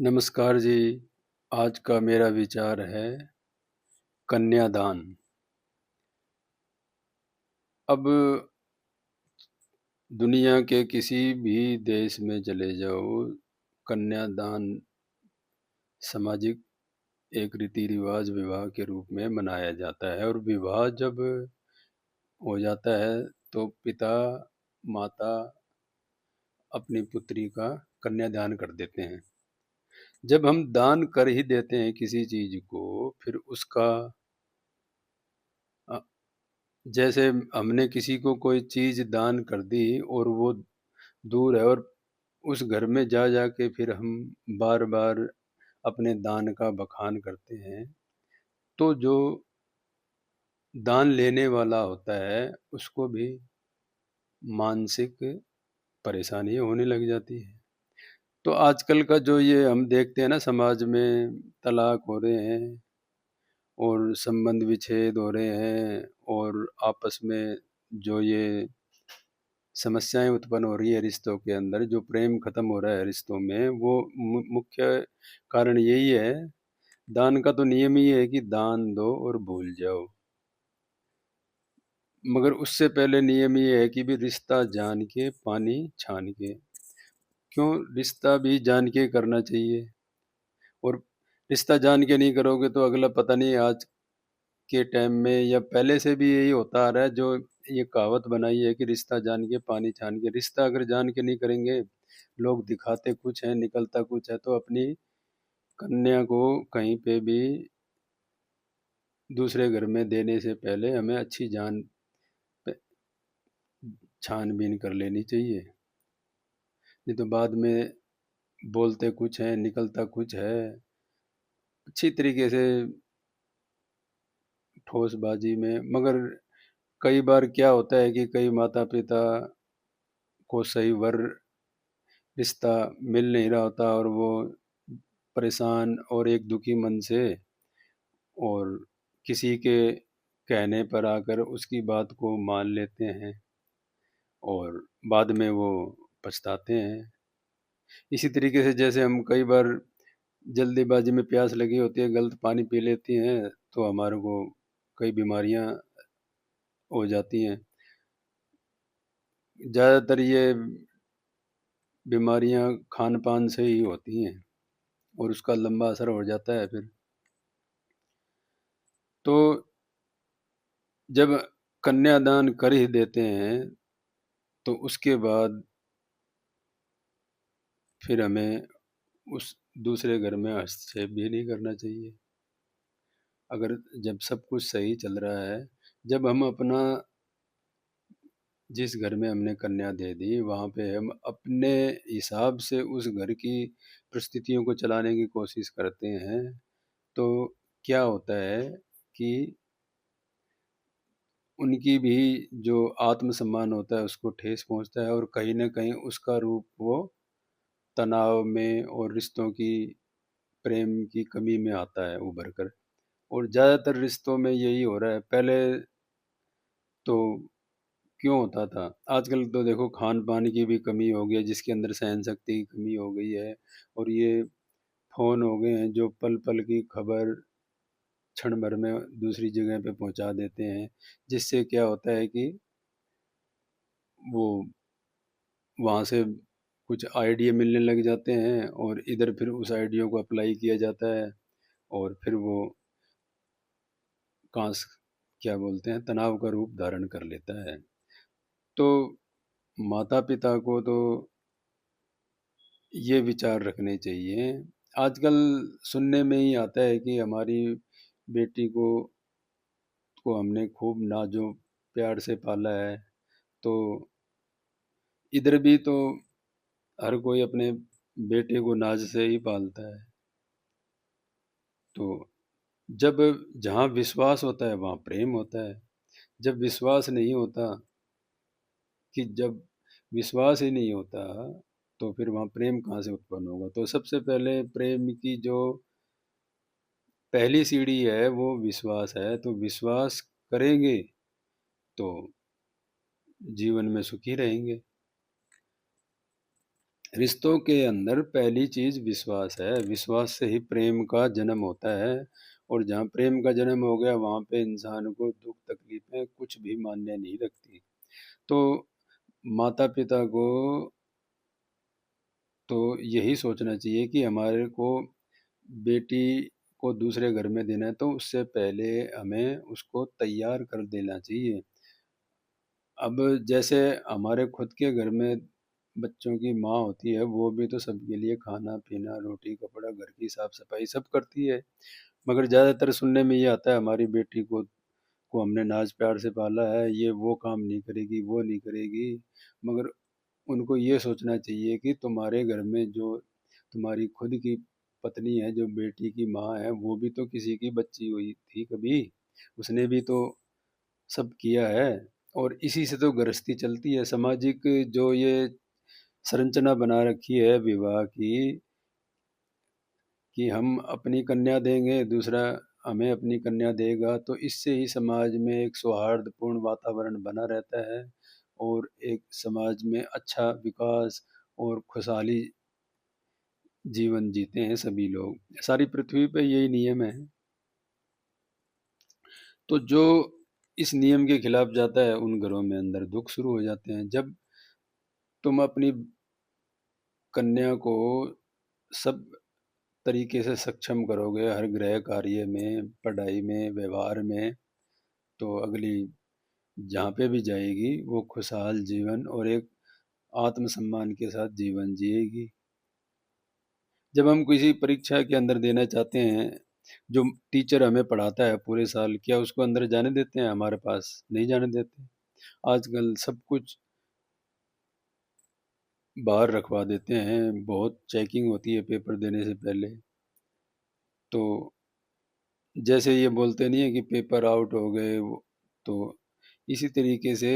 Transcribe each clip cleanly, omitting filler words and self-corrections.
नमस्कार जी। आज का मेरा विचार है कन्यादान। अब दुनिया के किसी भी देश में चले जाओ, कन्यादान सामाजिक एक रीति रिवाज विवाह के रूप में मनाया जाता है। और विवाह जब हो जाता है तो पिता माता अपनी पुत्री का कन्यादान कर देते हैं। जब हम दान कर ही देते हैं किसी चीज को, फिर उसका जैसे हमने किसी को कोई चीज दान कर दी और वो दूर है, और उस घर में जा जा के फिर हम बार बार अपने दान का बखान करते हैं, तो जो दान लेने वाला होता है उसको भी मानसिक परेशानी होने लग जाती है। तो आजकल का जो ये हम देखते हैं ना, समाज में तलाक हो रहे हैं और संबंध विच्छेद हो रहे हैं, और आपस में जो ये समस्याएं उत्पन्न हो रही है रिश्तों के अंदर, जो प्रेम खत्म हो रहा है रिश्तों में, वो मुख्य कारण यही है। दान का तो नियम ही है कि दान दो और भूल जाओ, मगर उससे पहले नियम ये है कि भी रिश्ता जान के पानी छान के। क्यों? रिश्ता भी जान के करना चाहिए। और रिश्ता जान के नहीं करोगे तो अगला पता नहीं, आज के टाइम में या पहले से भी यही होता आ रहा है, जो ये कहावत बनाई है कि रिश्ता जान के पानी छान के। रिश्ता अगर जान के नहीं करेंगे, लोग दिखाते कुछ है निकलता कुछ है, तो अपनी कन्या को कहीं पे भी दूसरे घर में देने से पहले हमें अच्छी जान छानबीन कर लेनी चाहिए। नहीं तो बाद में बोलते कुछ है निकलता कुछ है। अच्छी तरीके से ठोसबाजी में, मगर कई बार क्या होता है कि कई माता पिता को सही वर रिश्ता मिल नहीं रहा होता, और वो परेशान और एक दुखी मन से और किसी के कहने पर आकर उसकी बात को मान लेते हैं, और बाद में वो पछताते हैं। इसी तरीके से जैसे हम कई बार जल्दीबाजी में प्यास लगी होती है, गलत पानी पी लेती हैं, तो हमारे को कई बीमारियां हो जाती हैं। ज़्यादातर ये बीमारियां खान पान से ही होती हैं, और उसका लंबा असर हो जाता है फिर। तो जब कन्यादान कर ही देते हैं, तो उसके बाद फिर हमें उस दूसरे घर में हस्तक्षेप भी नहीं करना चाहिए। अगर जब सब कुछ सही चल रहा है, जब हम अपना जिस घर में हमने कन्या दे दी, वहाँ पे हम अपने हिसाब से उस घर की परिस्थितियों को चलाने की कोशिश करते हैं, तो क्या होता है कि उनकी भी जो आत्मसम्मान होता है उसको ठेस पहुँचता है, और कहीं न कहीं उसका रूप वो तनाव में और रिश्तों की प्रेम की कमी में आता है उभर कर। और ज़्यादातर रिश्तों में यही हो रहा है। पहले तो क्यों होता था? आजकल तो देखो खान-पान की भी कमी हो गई है, जिसके अंदर सहन शक्ति की कमी हो गई है, और ये फ़ोन हो गए हैं जो पल-पल की खबर क्षण भर में दूसरी जगह पे पहुँचा देते हैं। जिससे क्या होता है कि वो वहाँ से कुछ आइडिया मिलने लग जाते हैं, और इधर फिर उस आइडिया को अप्लाई किया जाता है, और फिर वो कांस क्या बोलते हैं, तनाव का रूप धारण कर लेता है। तो माता-पिता को तो ये विचार रखने चाहिए। आजकल सुनने में ही आता है कि हमारी बेटी को हमने खूब नाज़ो प्यार से पाला है। तो इधर भी तो हर कोई अपने बेटे को नाज़ से ही पालता है। तो जब जहाँ विश्वास होता है वहाँ प्रेम होता है। जब विश्वास नहीं होता, कि जब विश्वास ही नहीं होता, तो फिर वहाँ प्रेम कहाँ से उत्पन्न होगा? तो सबसे पहले प्रेम की जो पहली सीढ़ी है वो विश्वास है। तो विश्वास करेंगे तो जीवन में सुखी रहेंगे। रिश्तों के अंदर पहली चीज विश्वास है। विश्वास से ही प्रेम का जन्म होता है, और जहाँ प्रेम का जन्म हो गया वहां पे इंसान को दुख तकलीफें कुछ भी मान्य नहीं रखती। तो माता पिता को तो यही सोचना चाहिए कि हमारे को बेटी को दूसरे घर में देना है, तो उससे पहले हमें उसको तैयार कर देना चाहिए। अब जैसे हमारे खुद के घर में बच्चों की माँ होती है, वो भी तो सबके लिए खाना पीना रोटी कपड़ा घर की साफ सफाई सब करती है। मगर ज़्यादातर सुनने में ये आता है हमारी बेटी को हमने नाज प्यार से पाला है, ये वो काम नहीं करेगी वो नहीं करेगी। मगर उनको ये सोचना चाहिए कि तुम्हारे घर में जो तुम्हारी खुद की पत्नी है, जो बेटी की माँ है, वो भी तो किसी की बच्ची हुई थी कभी, उसने भी तो सब किया है। और इसी से तो गृहस्थी चलती है। सामाजिक जो ये संरचना बना रखी है विवाह की, कि हम अपनी कन्या देंगे, दूसरा हमें अपनी कन्या देगा, तो इससे ही समाज में एक सौहार्दपूर्ण वातावरण बना रहता है, और एक समाज में अच्छा विकास और खुशहाली जीवन जीते हैं सभी लोग। सारी पृथ्वी पे यही नियम है। तो जो इस नियम के खिलाफ जाता है उन घरों में अंदर दुख शुरू हो जाते हैं। जब तुम अपनी कन्या को सब तरीके से सक्षम करोगे, हर गृह कार्य में, पढ़ाई में, व्यवहार में, तो अगली जहाँ पे भी जाएगी वो खुशहाल जीवन और एक आत्मसम्मान के साथ जीवन जिएगी। जब हम किसी परीक्षा के अंदर देना चाहते हैं, जो टीचर हमें पढ़ाता है पूरे साल, क्या उसको अंदर जाने देते हैं? हमारे पास नहीं जाने देते। आजकल सब कुछ बाहर रखवा देते हैं, बहुत चेकिंग होती है पेपर देने से पहले। तो जैसे ये बोलते नहीं है कि पेपर आउट हो गए तो इसी तरीके से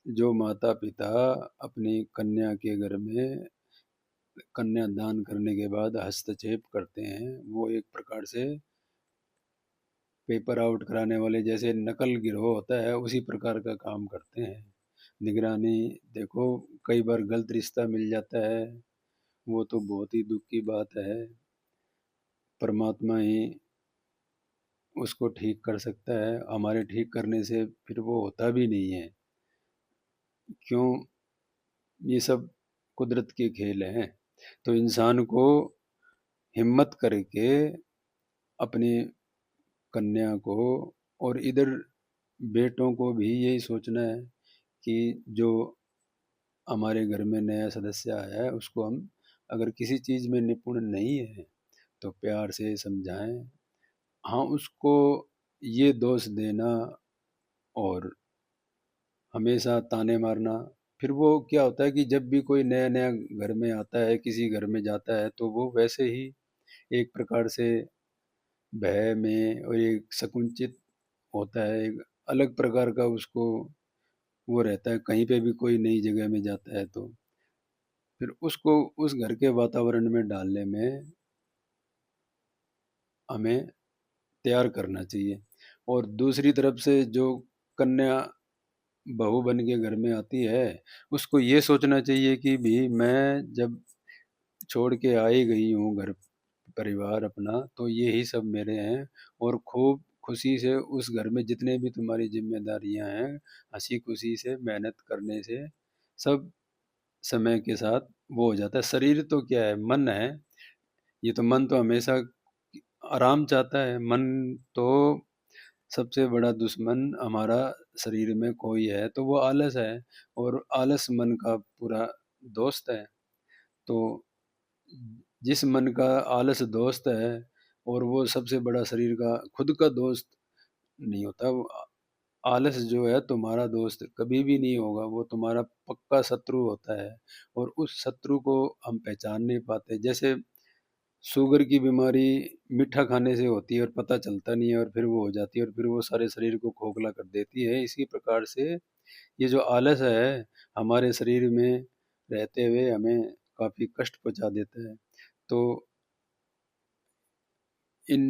जो माता पिता अपनी कन्या के घर में कन्यादान करने के बाद हस्तक्षेप करते हैं, वो एक प्रकार से पेपर आउट कराने वाले, जैसे नकल गिरोह होता है उसी प्रकार का काम करते हैं। निगरानी, देखो कई बार गलत रिश्ता मिल जाता है, वो तो बहुत ही दुख की बात है। परमात्मा ही उसको ठीक कर सकता है, हमारे ठीक करने से फिर वो होता भी नहीं है। क्यों? ये सब कुदरत के खेल हैं। तो इंसान को हिम्मत करके अपनी कन्या को, और इधर बेटों को भी यही सोचना है कि जो हमारे घर में नया सदस्य आया है उसको हम अगर किसी चीज़ में निपुण नहीं है तो प्यार से समझाएं। हाँ, उसको ये दोष देना और हमेशा ताने मारना, फिर वो क्या होता है कि जब भी कोई नया नया घर में आता है, किसी घर में जाता है, तो वो वैसे ही एक प्रकार से भय में और एक संकुचित होता है, एक अलग प्रकार का उसको वो रहता है कहीं पे भी कोई नई जगह में जाता है तो। फिर उसको उस घर के वातावरण में डालने में हमें तैयार करना चाहिए। और दूसरी तरफ से जो कन्या बहू बन के घर में आती है, उसको ये सोचना चाहिए कि भी मैं जब छोड़ के आई गई हूँ घर परिवार अपना, तो ये ही सब मेरे हैं, और खूब खुशी से उस घर में जितने भी तुम्हारी जिम्मेदारियां हैं, हंसी खुशी से मेहनत करने से सब समय के साथ वो हो जाता है। शरीर तो क्या है, मन है, ये तो मन तो हमेशा आराम चाहता है। मन तो सबसे बड़ा दुश्मन हमारा शरीर में कोई है तो वो आलस है, और आलस मन का पूरा दोस्त है। तो जिस मन का आलस दोस्त है, और वो सबसे बड़ा शरीर का खुद का दोस्त नहीं होता, वो आलस जो है तुम्हारा दोस्त कभी भी नहीं होगा, वो तुम्हारा पक्का शत्रु होता है। और उस शत्रु को हम पहचान नहीं पाते। जैसे शुगर की बीमारी मीठा खाने से होती है और पता चलता नहीं है, और फिर वो हो जाती है, और फिर वो सारे शरीर को खोखला कर देती है। इसी प्रकार से ये जो आलस है हमारे शरीर में रहते हुए हमें काफ़ी कष्ट पहुंचा देता है। तो इन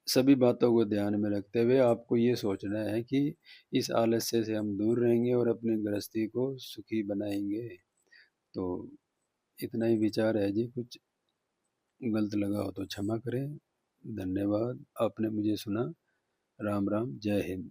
सभी बातों को ध्यान में रखते हुए आपको ये सोचना है कि इस आलस्य से हम दूर रहेंगे और अपनी गृहस्थी को सुखी बनाएंगे। तो इतना ही विचार है जी, कुछ गलत लगा हो तो क्षमा करें। धन्यवाद, आपने मुझे सुना। राम राम, जय हिंद।